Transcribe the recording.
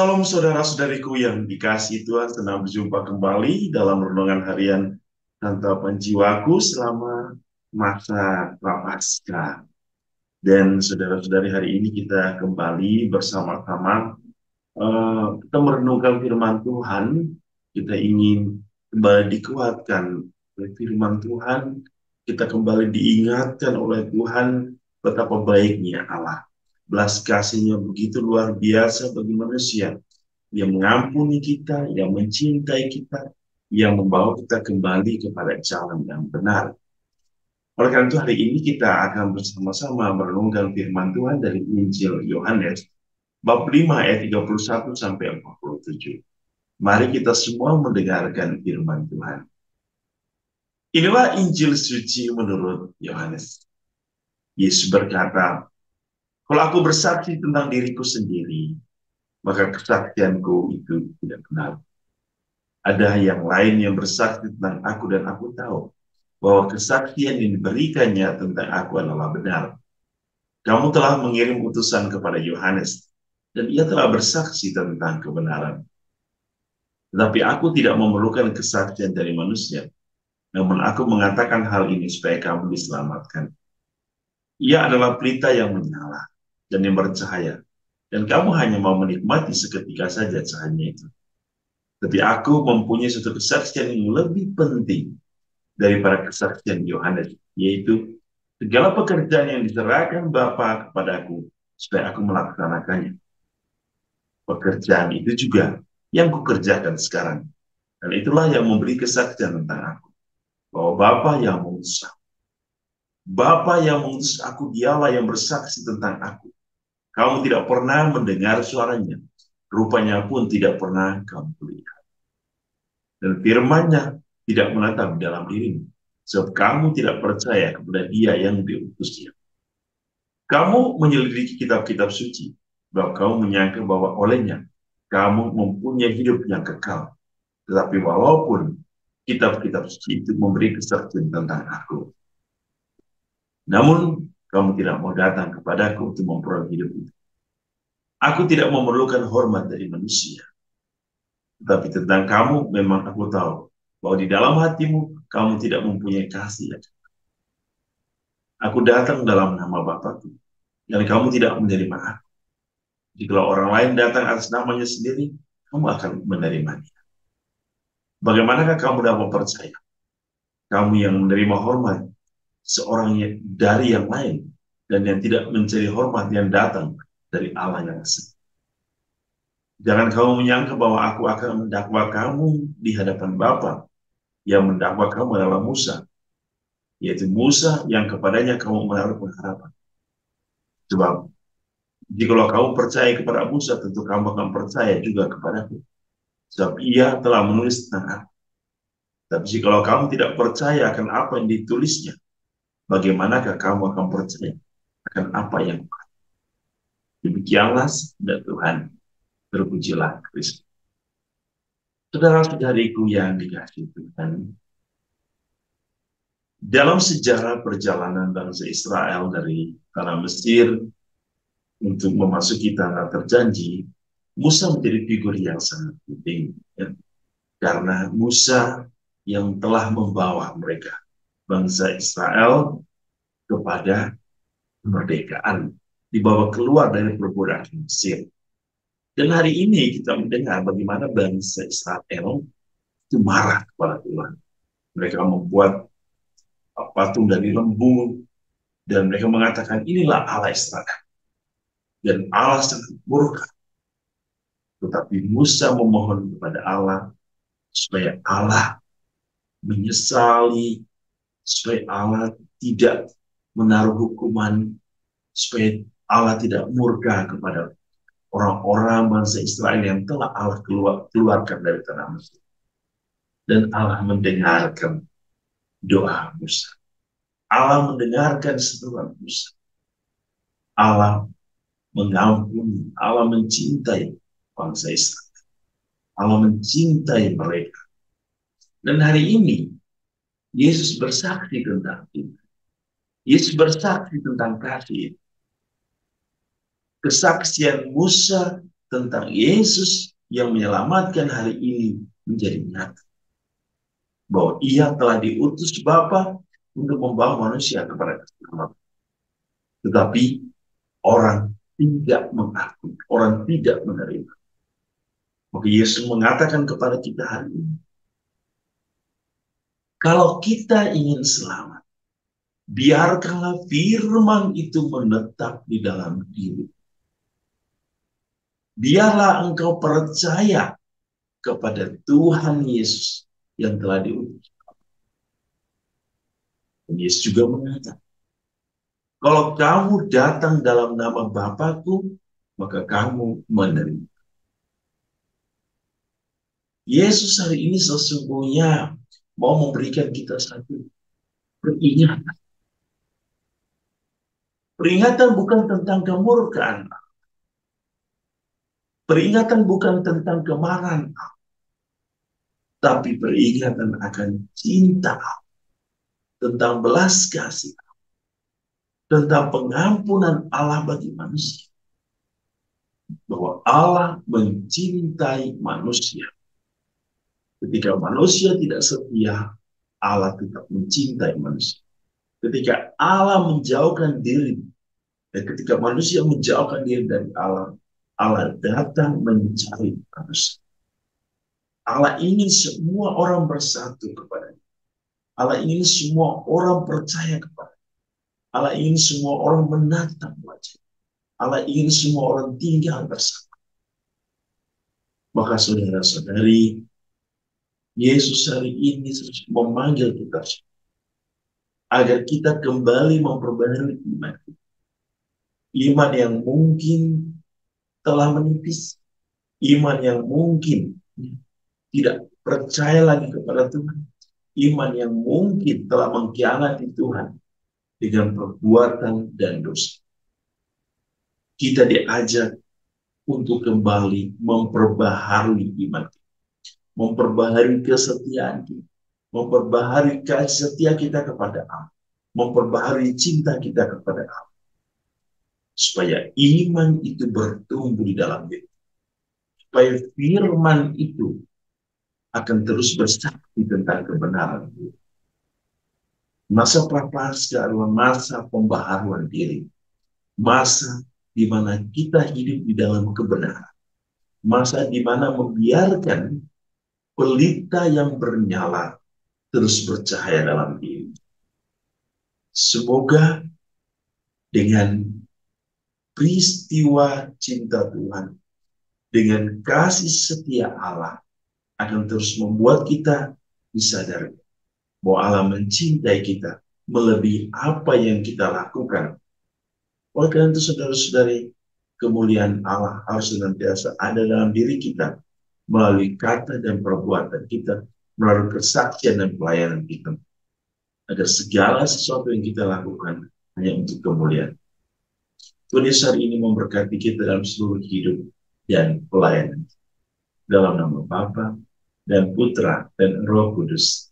Salam saudara-saudariku yang dikasihi Tuhan, senang berjumpa kembali dalam renungan harian Santapan Jiwaku selama masa Prapaskah. Dan saudara-saudari, hari ini kita kembali bersama-sama kita merenungkan firman Tuhan. Kita ingin kembali dikuatkan oleh firman Tuhan. Kita kembali diingatkan oleh Tuhan betapa baiknya Allah. Belas kasihnya begitu luar biasa bagi manusia. Yang mengampuni kita, yang mencintai kita, yang membawa kita kembali kepada jalan yang benar. Oleh karena itu hari ini kita akan bersama-sama merenungkan firman Tuhan dari Injil Yohanes bab 5 ayat 31 sampai 47. Mari kita semua mendengarkan firman Tuhan. Inilah Injil suci menurut Yohanes. Yesus berkata, "Kalau aku bersaksi tentang diriku sendiri, maka kesaksianku itu tidak benar. Ada yang lain yang bersaksi tentang aku dan aku tahu bahwa kesaksian yang diberikannya tentang aku adalah benar. Kamu telah mengirim utusan kepada Yohanes, dan ia telah bersaksi tentang kebenaran. Tetapi aku tidak memerlukan kesaksian dari manusia, namun aku mengatakan hal ini supaya kamu diselamatkan. Ia adalah pelita yang menyala dan yang bercahaya, dan kamu hanya mau menikmati seketika saja cahayanya itu. Tapi aku mempunyai satu kesaksian yang lebih penting daripada kesaksian Yohanes, yaitu segala pekerjaan yang diserahkan Bapa kepadaku supaya aku melaksanakannya. Pekerjaan itu juga yang kukerjakan sekarang, dan itulah yang memberi kesaksian tentang aku, bahwa Bapa yang mengutus aku. Bapa yang mengutus aku, dialah yang bersaksi tentang aku. Kamu tidak pernah mendengar suaranya, rupanya pun tidak pernah kamu lihat. Dan firman-Nya tidak menetap dalam dirimu, sebab kamu tidak percaya kepada Dia yang diutusnya. Kamu menyelidiki kitab-kitab suci, sebab kamu menyangka bahwa olehnya kamu mempunyai hidup yang kekal. Tetapi walaupun kitab-kitab suci itu memberi kesaksian tentang aku, namun kamu tidak mau datang kepadaku untuk memperoleh hidup itu. Aku tidak memerlukan hormat dari manusia. Tetapi tentang kamu memang aku tahu bahwa di dalam hatimu kamu tidak mempunyai kasih. Aku datang dalam nama Bapakku, dan kamu tidak menerima aku. Jika orang lain datang atas namanya sendiri, kamu akan menerimanya. Bagaimanakah kamu dapat percaya? Kamu yang menerima hormat seorang dari yang lain, dan yang tidak mencari hormat yang datang dari Allah yang esa. Jangan kamu menyangka bahwa aku akan mendakwa kamu di hadapan Bapa. Yang mendakwa kamu adalah Musa, yaitu Musa yang kepadanya kamu menaruh pengharapan. Sebab jikalau kamu percaya kepada Musa, tentu kamu akan percaya juga kepadaku, sebab ia telah menulis tentang aku. Tapi jikalau kamu tidak percaya akan apa yang ditulisnya, bagaimanakah kamu akan percaya akan apa yang demikianlah sabda Tuhan. Terpujilah Kristus. Saudara-saudariku yang dikasihi Tuhan, dalam sejarah perjalanan bangsa Israel dari tanah Mesir untuk memasuki tanah terjanji, Musa menjadi figur yang sangat penting, ya. Karena Musa yang telah membawa mereka, bangsa Israel, kepada kemerdekaan, dibawa keluar dari perbudakan Mesir. Dan hari ini kita mendengar bagaimana bangsa Israel itu marah kepada Tuhan. Mereka membuat patung dari lembu, Dan mereka mengatakan, inilah Allah Israel. Dan Allah sangat murka. Tetapi Musa memohon kepada Allah supaya Allah menyesali, supaya Allah tidak menaruh hukuman, supaya Allah tidak murka kepada orang-orang bangsa Israel yang telah Allah keluarkan dari tanah Mesir. Dan Allah mendengarkan doa Musa. Allah mendengarkan seruan Musa. Allah mengampuni, Allah mencintai bangsa Israel. Allah mencintai mereka. Dan hari ini, Yesus bersaksi tentang itu. Yesus bersaksi tentang kasih. Kesaksian Musa tentang Yesus yang menyelamatkan hari ini menjadi nyata. Bahwa ia telah diutus Bapa untuk membawa manusia kepada keselamatan. Tetapi orang tidak mengakui, orang tidak menerima. Maka Yesus mengatakan kepada kita hari ini, kalau kita ingin selamat, biarkanlah firman itu menetap di dalam diri. Biarlah engkau percaya kepada Tuhan Yesus yang telah diutus. Dan Yesus juga mengatakan, kalau kamu datang dalam nama Bapakku, maka kamu menerima. Yesus hari ini sesungguhnya mau memberikan kita satu peringatan. Peringatan bukan tentang kemurkaan. Peringatan bukan tentang kemarahan. Tapi peringatan akan cinta. Tentang belas kasih. Tentang pengampunan Allah bagi manusia. Bahwa Allah mencintai manusia. Ketika manusia tidak setia, Allah tetap mencintai manusia. Ketika Allah menjauhkan diri, dan ketika manusia menjauhkan diri dari Allah, Allah datang mencari manusia. Allah ingin semua orang bersatu kepadanya. Allah ingin semua orang percaya kepada. Allah ingin semua orang menatap wajah. Allah ingin semua orang tinggal bersama. Maka saudara-saudari, Yesus hari ini memanggil kita agar kita kembali memperbaharui iman. Iman yang mungkin telah menipis. Iman yang mungkin tidak percaya lagi kepada Tuhan. Iman yang mungkin telah mengkhianati Tuhan dengan perbuatan dan dosa. Kita diajak untuk kembali memperbaharui iman kita. Memperbaharui kesetiaan kita. Memperbaharui kasih setia kita kepada Allah. Memperbaharui cinta kita kepada Allah. Supaya iman itu bertumbuh di dalam diri. Supaya firman itu akan terus bersaksi tentang kebenaran. Masa prapaskah adalah masa pembaharuan diri. Masa di mana kita hidup di dalam kebenaran. Masa di mana membiarkan pelita yang bernyala terus bercahaya dalam diri. Semoga dengan peristiwa cinta Tuhan, dengan kasih setia Allah, akan terus membuat kita disadari bahwa Allah mencintai kita melebihi apa yang kita lakukan. Oleh karena itu, saudara-saudari, kemuliaan Allah harus senantiasa ada dalam diri kita melalui kata dan perbuatan kita, melalui kesaksian dan pelayanan kita, agar segala sesuatu yang kita lakukan hanya untuk kemuliaan. Tuhan Yesus hari ini memberkati kita dalam seluruh hidup dan pelayanan. Dalam nama Bapa dan Putra dan Roh Kudus.